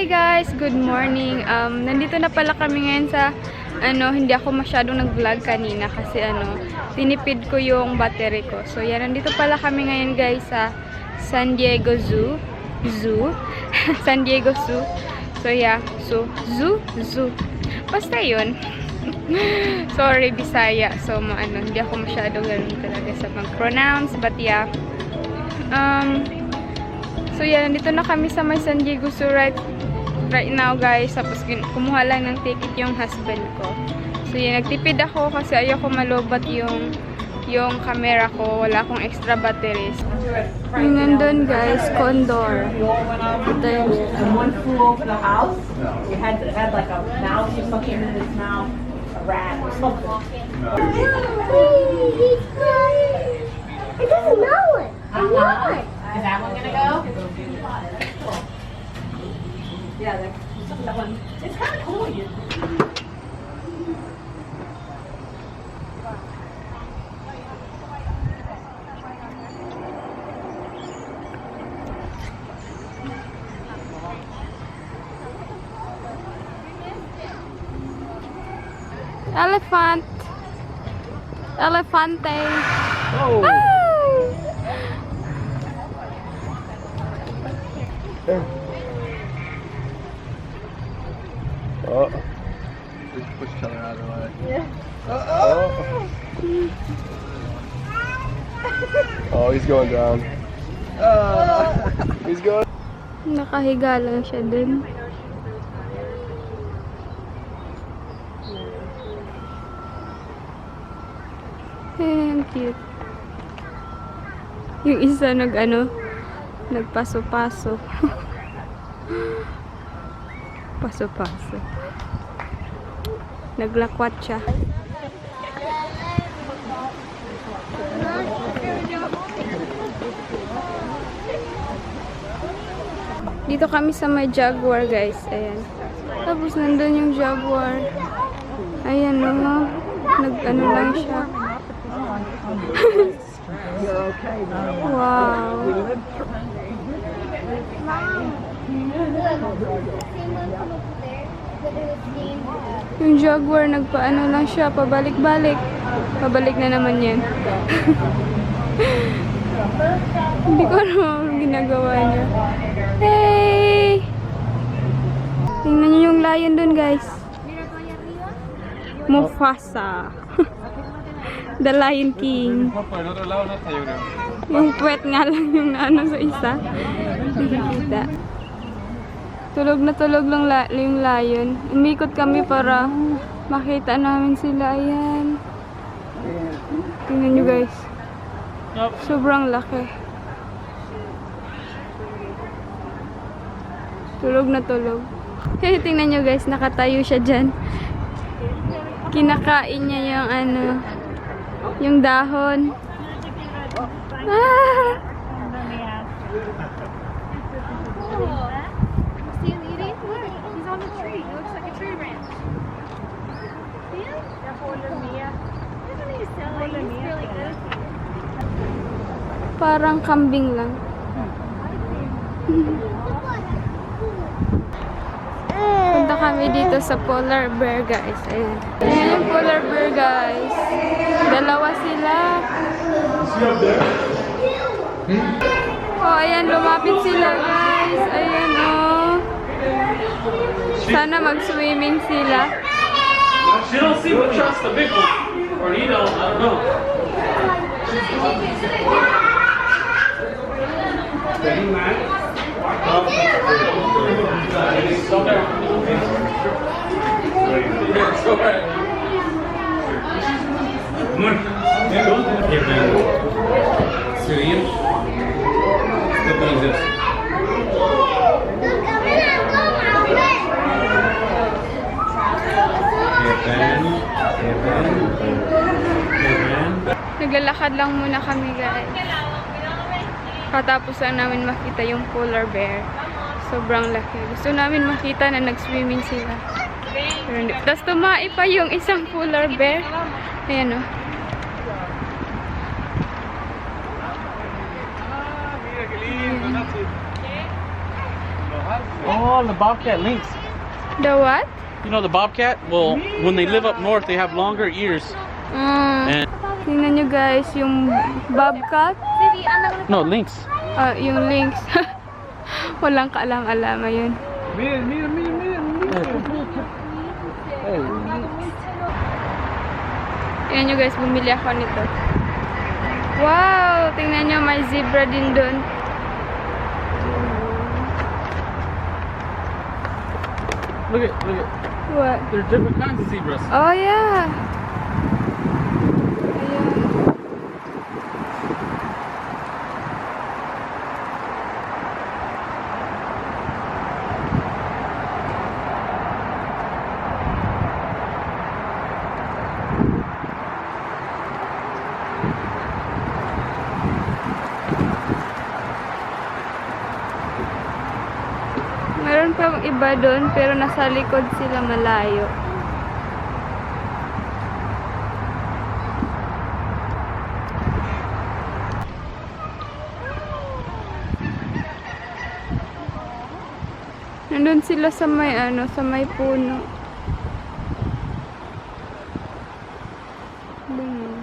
Hi guys! Good morning. Nandito na pala kami ngayon sa hindi ako masyadong nag-vlog kanina kasi tinipid ko yung battery ko. So yan, nandito pala kami ngayon guys sa San Diego Zoo. San Diego Zoo. So yeah, zoo. Basta yun. Sorry, Bisaya. So hindi ako masyadong ganun talaga sa mag-pronounce, but yeah. So yan, dito na kami sa may San Diego Zoo right now guys. Tapos kumuha lang ng ticket yung husband ko. So yan, nagtipid ako kasi ayoko malobat yung camera ko. Wala akong extra batteries. Yung nandun guys, condor. Ito yung and one flew over the house. It had like a mouse or something in its mouth, a rat or something. He's crying. It doesn't know it. I know it. Is that one gonna go? Yeah, that one. It's kind of cool. Elefante. Oh. Oh. Just push each other out of the way. Yeah. Oh, he's going down. He's going. Nakahiga lang siya dun. Ang cute. Yung isa nagpaso-paso. Paso-paso. Naglakwat siya. Dito kami sa may jaguar guys. Ayan. Tapos nandun yung jaguar. Ayan lang siya. Wow. Yung jaguar lang siya, pabalik-balik. Pabalik na naman yan. Hindi ko alam ang ginagawa niya. Hey! Tingnan niyo yung lion dun guys. Mufasa. The Lion King. Yung puwet nga lang yung sa isa. Nakikita. Tulog na tulog lang yung lion. Umikot kami para makita namin sila. Ayan. Tingnan nyo guys. Sobrang laki. Tulog na tulog. Hey, tingnan nyo guys. Nakatayo siya dyan. Kinakain niya yung dahon. Ah! Parang kambing lang. Punta kami dito sa polar bear guys. Ayan. Ayan yung polar bear guys. Dalawa sila. Oh, ayan, lumapit sila guys. Ayan Sana mag-swimming sila. She don't seem to trust the big one. Or I don't know. Steady, man. Naglalakad lang muna kami guys. Katapos lang namin makita yung polar bear. Sobrang laki. Gusto namin makita na nag-swimming sila. Tapos tumae pa yung isang polar bear. Ayan Oh, the bobcat lynx. The what? You know the bobcat? Well, when they live up north, they have longer ears. And Tingnan nyo guys, yung bobcat. no, lynx. Yung lynx. Walang kaalam-alama yun. Mira, mira, mira, mira, mira. Hey, Tingnan nyo guys, bumili ako nito. Wow! Tingnan nyo, may zebra din doon. Look at. What? There's different kinds of zebras. Oh yeah! Ayan. Meron pang iba doon, pero nasa likod sila malayo. Nandun sila sa may sa may puno. Ganun.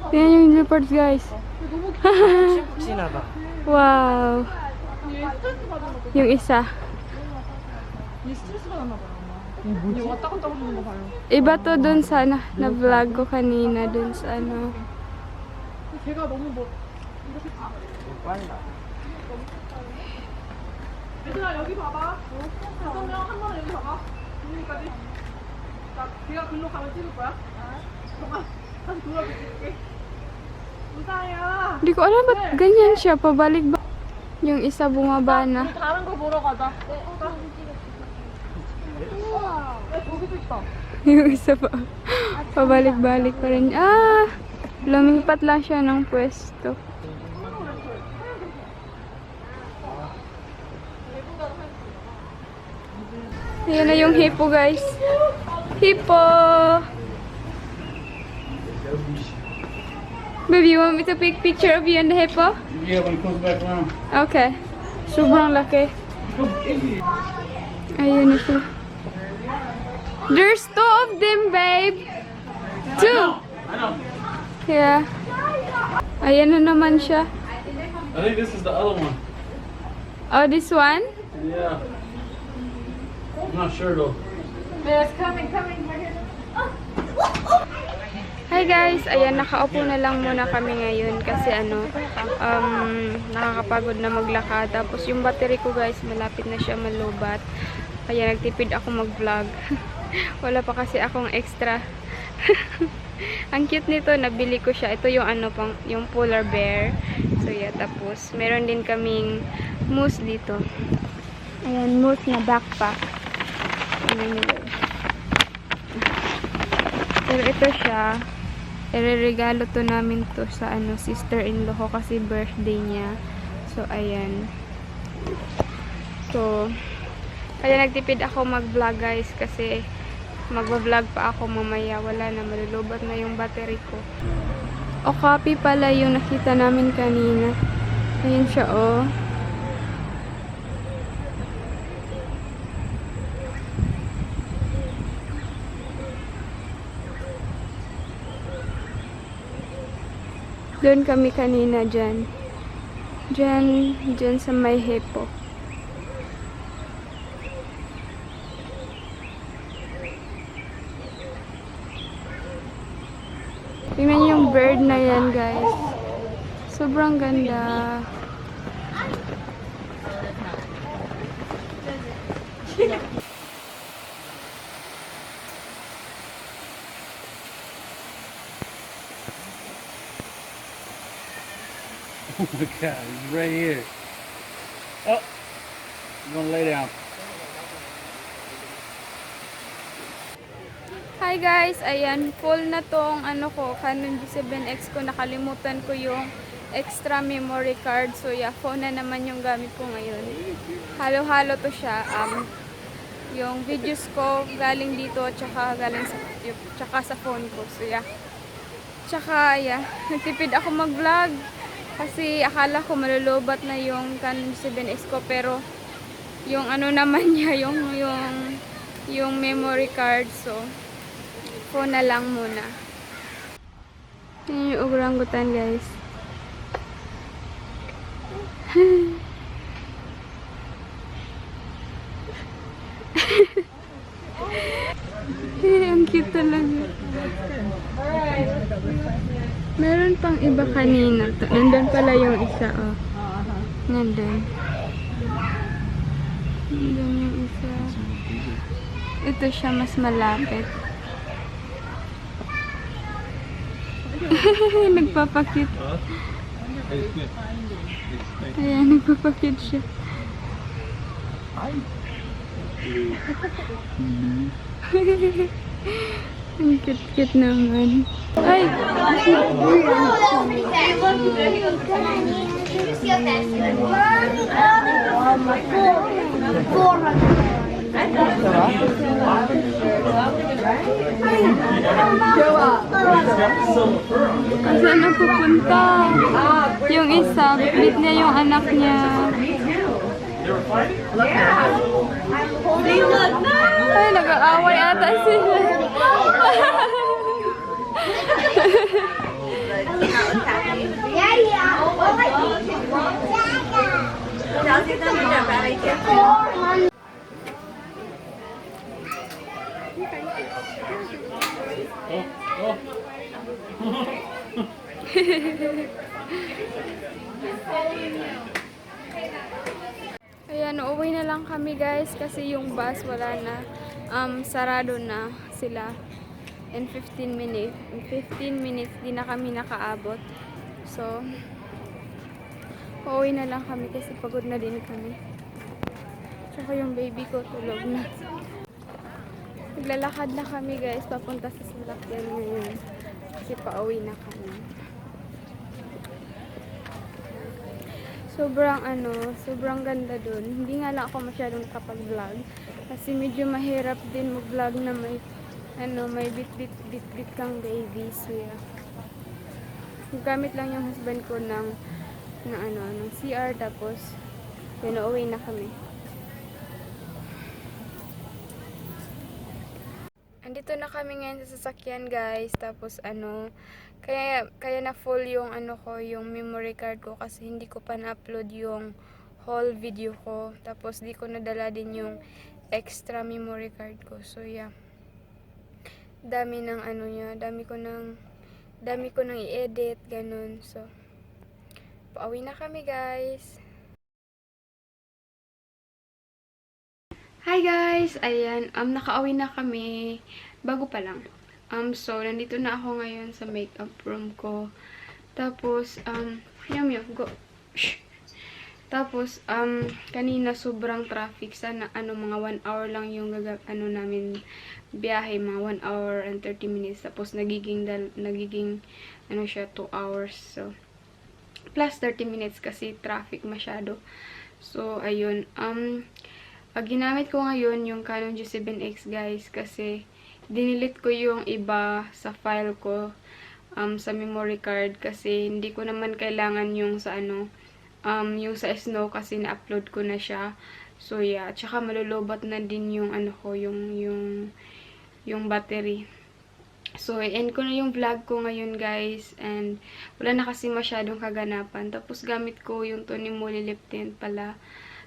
Tingnan yung leopards guys. Wow. Yung isa. Iba to dun sa na-vlog ko kanina dun sa 얘들아 여기 봐봐. 대통령 한 번은 여기 봐봐. 여기까지. 자, 걔가 글로 가면 찍을 거야. 잠깐. 다시 돌아줄게. 무사야. Hindi ko alam ba't ganyan siya, pabalik ba? Yung isa bumaba na. 다른 거 보러 가자. 우와. 저기도 있다. Yung isa pa, pabalik-balik pa rin. Lumipat lang siya ng pwesto. Ayan na yung hippo guys. Hippo! Baby, you want me to take picture of you and the hippo? Yeah, when it comes back around. Okay. Sobrang laki. Ayun na siya. There's 2 of them, babe. 2. I know. Yeah. Ayan na naman siya. I think this is the other one. Oh, this one? Yeah. I'm not sure though. Yes, coming right here. Hi guys, ayan, nakaupo na lang muna kami ngayon kasi nakakapagod na maglakad. Tapos yung battery ko guys, malapit na siya malubat. Kaya nagtipid ako mag-vlog. Wala pa kasi akong extra. Ang cute nito, nabili ko siya. Ito yung yung polar bear. So yeah, tapos meron din kaming moose dito. Ayan, moose na backpack. Ayan nyo. Pero ito siya, ireregalo to namin to sa sister-in-law ko kasi birthday niya. So ayan. So kaya nagtipid ako mag-vlog guys kasi magva-vlog pa ako mamaya. Wala na, malulubat na yung battery ko. Okapi pala yung nakita namin kanina. Ayan siya oh. Doon kami kanina dyan. Dyan sa may hippo. Tingnan niyo yung bird na yan, guys. Sobrang ganda. Oh my God, he's right here. Oh, he's gonna lay down. Hi guys, ayan, full na tong Canon G7X ko. Nakalimutan ko yung extra memory card. So yeah, phone na naman yung gamit ko ngayon. Halo-halo to siya. yung videos ko galing dito, tsaka galing sa YouTube, tsaka sa phone ko. So, yeah. Tsaka, yeah, nagtipid ako mag-vlog kasi akala ko malulubat na yung Canon 7X ko, pero yung ano naman niya, yung memory card, so phone na lang muna. Yan yung orangutan, guys. Ang cute talaga. Meron pang iba kanina. Nandun pala yung isa, oh. Nandun. Nandun yung isa. Ito siya, mas malapit. Nagpapakit. It's good. It's nice. Ayan, nagpapakit siya. Ang cute-cute naman. Ay! Saan na pupunta? Yung isa, bit niya yung anak niya. Ay, nag-aaway ata sila. Ayan, uuwi na lang kami guys kasi yung bus wala na. Sarado na sila. In 15 minutes. In 15 minutes di na kami nakaabot. So, uuwi na lang kami kasi pagod na din kami. Tsaka yung baby ko tulog na. Naglalakad na kami guys papunta sa Salakyan ngayon. Kasi pauwi na kami. Sobrang ganda dun. Hindi nga lang ako masyadong nakapag-vlog. Kasi medyo mahirap din mag-vlog na may bit kang baby. So, yeah. Gamit lang yung husband ko ng CR, tapos yun, uuwi na kami. Andito na kami ngayon sa sasakyan guys, tapos kaya na full yung yung memory card ko kasi hindi ko pa na-upload yung whole video ko, tapos di ko nadala din yung extra memory card ko. So yeah, dami ng dami ko nang i-edit, ganun. So pauwi na kami guys. Hi guys! Ayan, nakauwi na kami. Bago pa lang. So, nandito na ako ngayon sa makeup room ko. Tapos, go. Shh. Tapos, kanina sobrang traffic. Sana, mga 1 hour lang yung namin biyahe. Mga 1 hour and 30 minutes. Tapos, nagiging siya, 2 hours. So, plus 30 minutes kasi traffic masyado. So, ayun. Ginamit ko ngayon yung Canon G7X guys kasi dinilit ko yung iba sa file ko sa memory card kasi hindi ko naman kailangan yung sa yung sa Snow kasi na-upload ko na siya. So yeah, tsaka malulubat na din yung yung battery. So i-end ko na yung vlog ko ngayon guys, and wala na kasi masyadong kaganapan. Tapos gamit ko yung Tony Moly lip tint pala.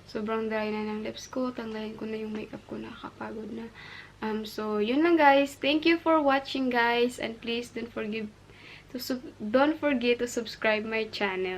Sobrang dry na ng lips ko. Tanggalin ko na yung makeup ko. Nakakapagod na. So, yun lang guys. Thank you for watching guys. And please don't forget to subscribe my channel.